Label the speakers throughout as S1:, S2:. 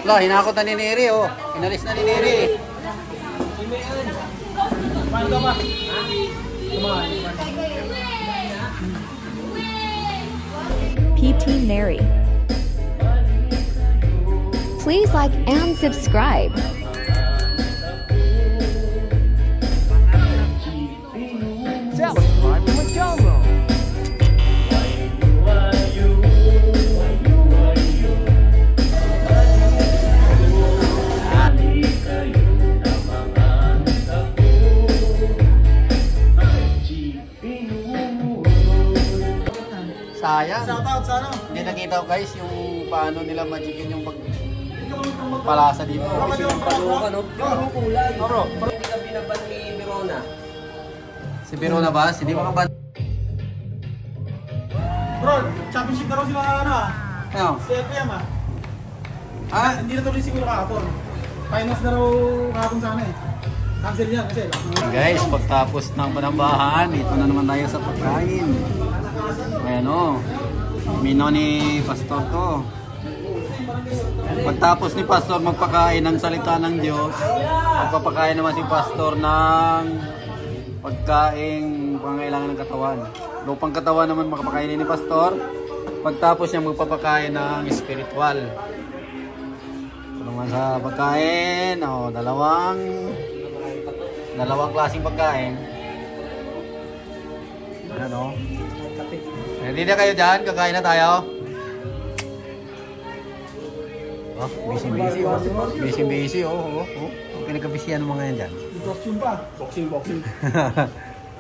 S1: Wala, hinakot na ni Neri, oh. Inalis na ni Neri.
S2: PT Neri. Please like and subscribe.
S1: Sayang.
S3: Shoutout sa ano?
S1: Hindi nakita ko guys yung paano nila magiging yung pagpalasa dito.
S3: Kasi yung paluka, no? Yung kulay.
S1: Bro,
S3: Hindi ka binaban ni Verona.
S1: si Verona ba? Hindi makaban.
S3: Bro, championship na raw sila ano ah.
S1: Ano?
S3: Si FPM ah.
S1: Ah,
S3: Hindi na tuloy siguro kahapon. Finals na raw kahapon sana eh. Cancel yan, cancel.
S1: guys, pagtapos ng panambahan, dito na naman tayo sa pagkain. Ayan o. Mino ni Pastor to. Pagtapos ni Pastor magpakain ng salita ng Diyos, magpapakain naman si Pastor ng pagkaing pangailangan ng katawan. Lupang katawan naman makapakainin ni Pastor. Pagtapos niya magpapakain ng spiritual. Ito naman sa pagkain, dalawang klaseng pagkain. Ano? Ready na kayo dyan? Kakain na tayo? Oh, busy. Busy. Oh. Pinagkabisihan ng mga yan dyan.
S3: Boxing pa. Boxing.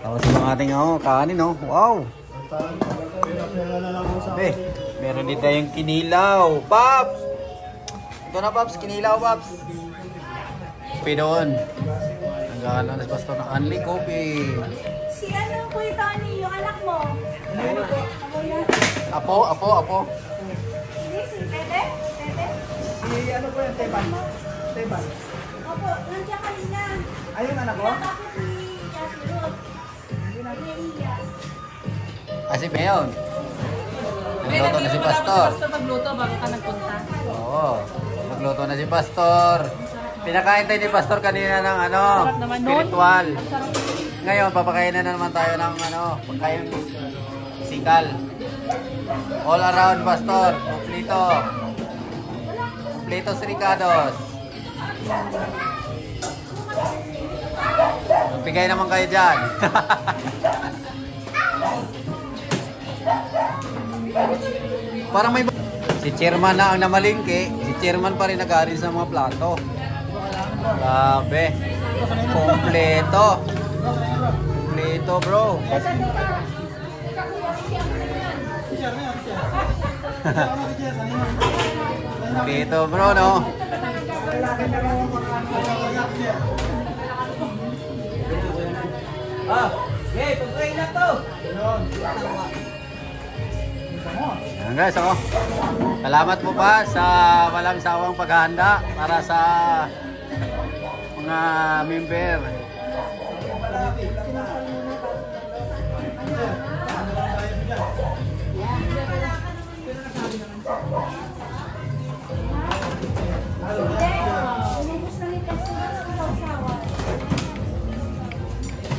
S1: Tapos yung ating kanin, oh. Wow! Meron din tayong kinilaw. Paps! Ito na, Paps. Kinilaw, Paps. Kopi doon. Nagkakalang na si Pastor ng Unli Coffee.
S4: Si ano, Kuya Tony, yung anak mo?
S1: Apo.
S4: Hindi, si Tete?
S3: Si ano po yung Teban?
S4: Opo, nandiyan kanina.
S3: Ayun anak ko?
S4: Bakit ni Jasmine? Naiiya.
S1: Si Mayon. Nagluto na si Pastor.
S5: Basta magluto bago ka nagpunta.
S1: Oo. Magluto na si Pastor. Pinakain tayo ni Pastor kanina ng spiritual. Ngayon, papakain na naman tayo ng pagkain physical. All around, Pastor. Kompleto siricados. Bigay naman kayo dyan. Parang may si chairman na ang namalingki. Si chairman pa rin nag-aaral sa mga plato. Grabe. Kompleto, bro. Kompleto, bro, no?
S3: Hey, pagkain na to!
S1: Ayan guys, salamat po pa sa walang sawang paghahanda para sa mga member.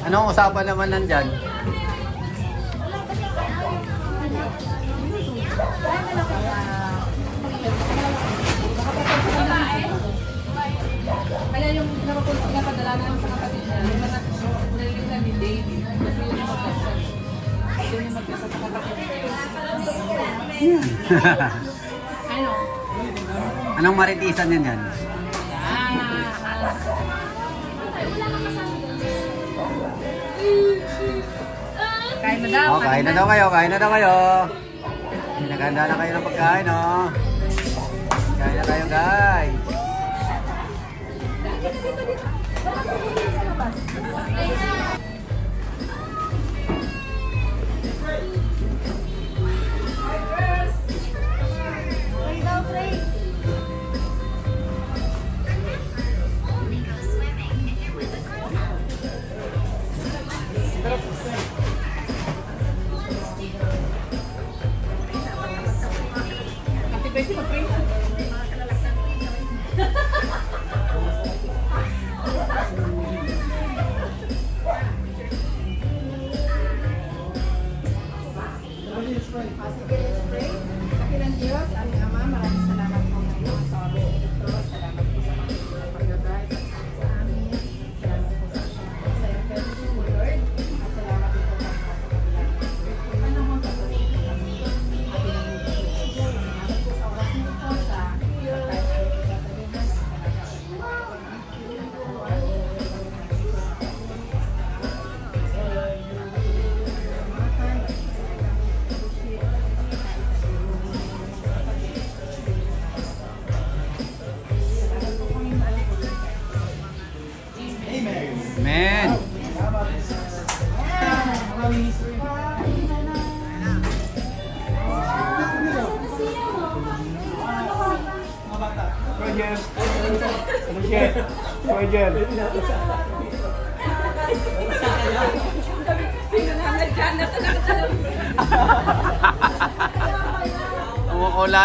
S1: Anong usapan naman nandyan?
S5: Kaya yung napadala na lang sa kapatid niya, nalilitan ni David. Kasi yun yung magkasal. Yun yung magkasal sa kapatid niya. Ano?
S1: Anong maritisan yan yan?
S5: Kain na daw.
S1: Kain na daw kayo. Naganda na kayo ng pagkain, oh. Kain na tayo, guys.
S5: pwede mag-print.
S6: Sige, let's pray. Dakilang Diyos, aming Ama, maraming salamat po ngayon sa oras na ito. Salamat po sa mga pag-guide sa amin. Salamat po sa iyong fellowship po, Lord. At salamat din po sa mga panahon patuloy po kami. At salamat po sa oras na ito sa pagkain sa ito sa sabihin.
S1: Amen.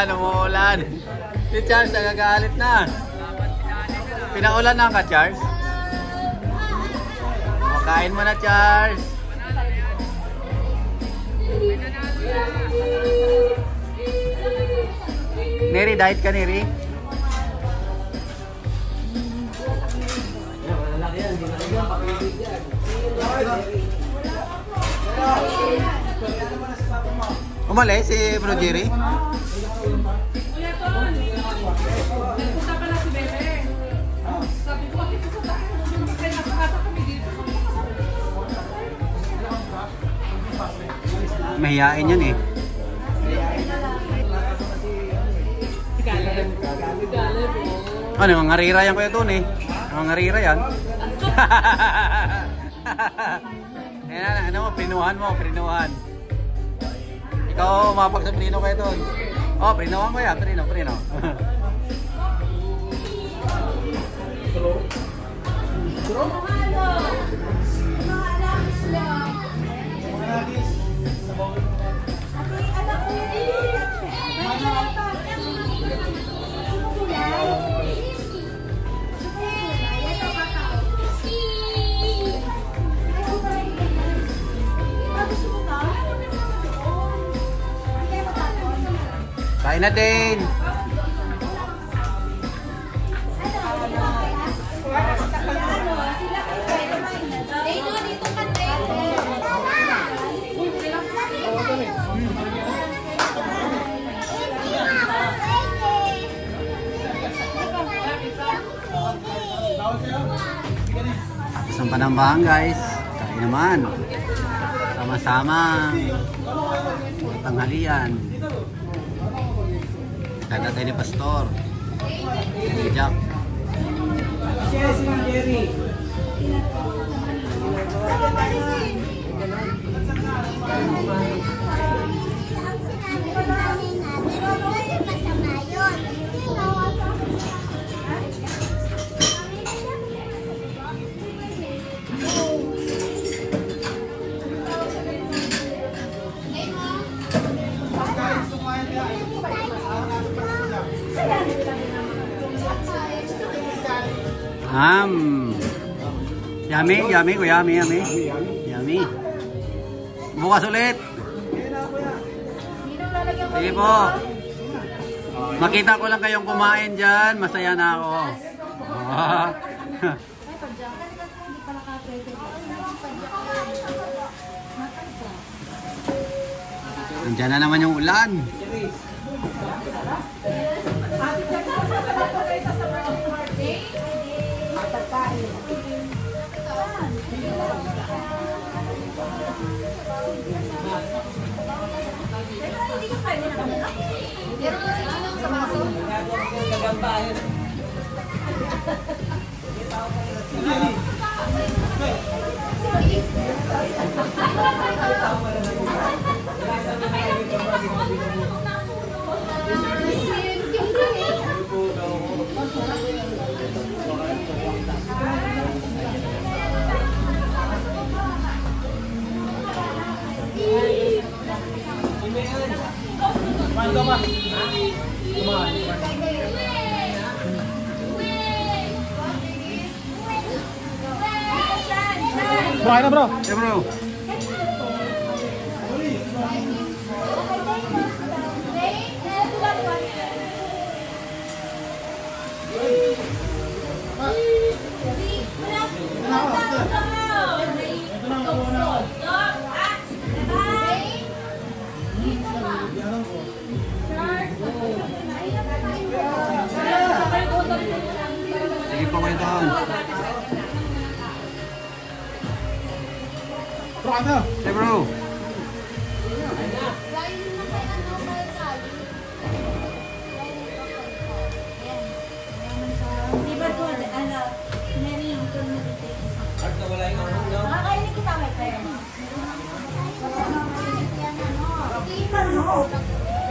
S1: Umuulan. Si Charles nagagalit na. Pinaulan na ka, Charles? O, kain mo na, Charles. Neri, diet ka, Neri? Umalis si Bro Jerry?
S5: Kuya Ton, nagpunta pa na si Bebe. Sabi ko, bakit sa tayo? Kaya nakakata kami dito.
S1: Mahihain yan eh.
S5: Gale po.
S1: Ano, mga ngarira yan Kuya Ton eh. Mga ngarira yan. Ayan, ano mo, prinuhan. Ikaw, umapag sa prino Kuya Ton. Oh, prinuhan ko yan, prino. Kain na din. Isang panambahan guys. Kain naman. Sama-sama. Tanghalian. Kaya tayo ni Pastor. Si Jack. Yummy, kuya, yummy. Bukas ulit. Sige po. Makita ko lang kayong kumain dyan, masaya na ako. Nandiyan na naman yung ulan.
S3: Kumain na bro.
S1: Yeah, bro. Sige po kayo doon.
S3: Bro, ano?
S1: Yeah, bro.
S4: Di ba po, ano, Mary, ito na dito. Nakakainin kita, may tayo.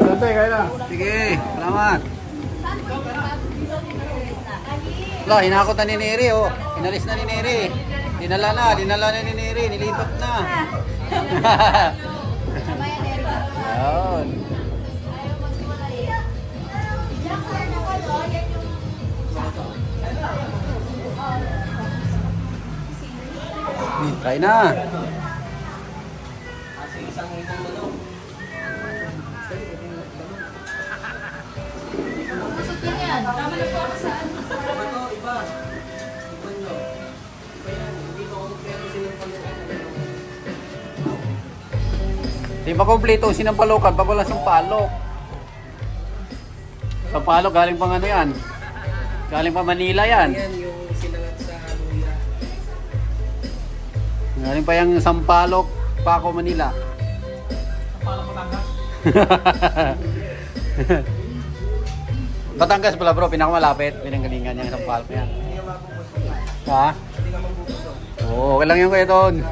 S3: Dante, kain na.
S1: Sige, salamat. Wala, hinakot na ni Neri, oh. Inalis na ni Neri. Dinala na ni Neri, nilipat na. Ayun. Kain na. Di ba kompleto sinampalukan pag wala sampalok? Sampalok galing pang ano yan? Galing pa Manila yan. Galing pa yung Sampalok, Paco, Manila.
S3: Sampalok, Batangas.
S1: Batangas pala bro, pinakamalapit. Pinanggalingan yung Sampalok yan. Ha? Oo, okay lang yung kayo doon.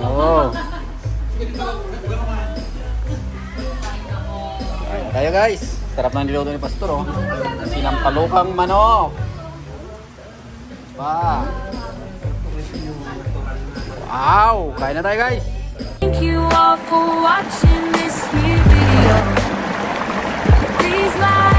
S1: Oo. Ayan tayo guys. Sarap ng niluto ni Pastor oh. Sinampalukang manok. Wow! Kain na tayo guys!
S7: Thank you all for watching this here video. Please like